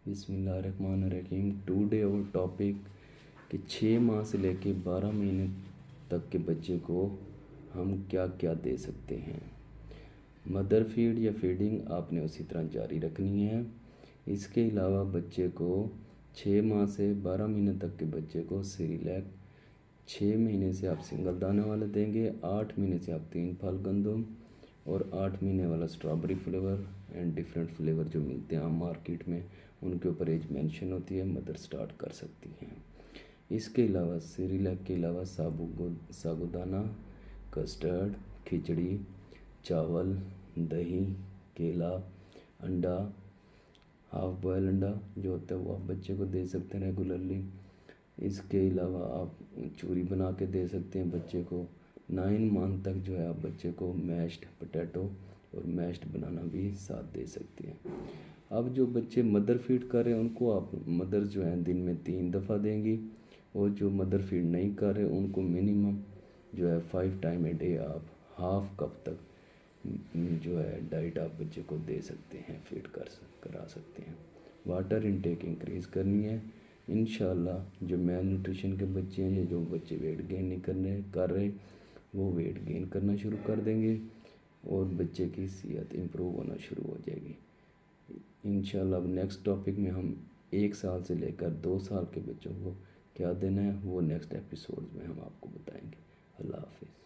بسم اللہ الرحمن الرحیم. ٹوڈے اور ٹاپک کہ 6 ماہ سے لے کے 12 مہینے تک کے بچے کو ہم کیا کیا دے سکتے ہیں. مدر فیڈ یا فیڈنگ آپ نے اسی طرح جاری رکھنی ہے. اس کے علاوہ بچے کو 6 ماہ سے 12 مہینے تک کے بچے کو سیریلیک 6 مہینے سے آپ سنگل دانے والا دیں گے، 8 مہینے سے آپ 3 پھل گندم اور 8 مہینے والا strawberry flavour and different flavour جو ملتے ہیں عام مارکیٹ میں، ان کے اوپر ایج مینشن ہوتی ہے، مدر سٹارٹ کر سکتی ہیں. اس کے علاوہ سیریلیک کے علاوہ سابودانہ، کسٹرڈ، کھچڑی، چاول، دہی، کیلا، انڈا، ہاف بوائل انڈا جو ہوتا ہے وہ آپ بچے کو دے سکتے ہیں ریگولرلی. اس کے علاوہ آپ چوری بنا کے دے سکتے ہیں بچے کو. 9 منتھ تک جو ہے آپ بچے کو میشڈ پوٹیٹو اور میشڈ بنانا بھی ساتھ دے سکتے ہیں. اب جو بچے مدر فیڈ کر رہے ہیں ان کو آپ مدر جو ہیں دن میں 3 دفعہ دیں گی، اور جو مدر فیڈ نہیں کر رہے ان کو منیمم جو ہے 5 ٹائم اے ڈے آپ ہاف کپ تک جو ہے ڈائٹ آپ بچے کو دے سکتے ہیں، فیڈ کرا سکتے ہیں. واٹر انٹیک انکریز کرنی ہے. انشاءاللہ جو میل نیوٹریشن کے بچے ہیں یا جو بچے ویٹ گین نہیں کر رہے وہ ویٹ گین کرنا شروع کر دیں گے اور بچے کی صحت امپروو ہونا شروع ہو جائے گی. انشاءاللہ اب نیکسٹ ٹاپک میں ہم 1 سال سے لے کر 2 سال کے بچوں کو کیا دینا ہے وہ نیکسٹ ایپیسوڈ میں ہم آپ کو بتائیں گے. اللہ حافظ.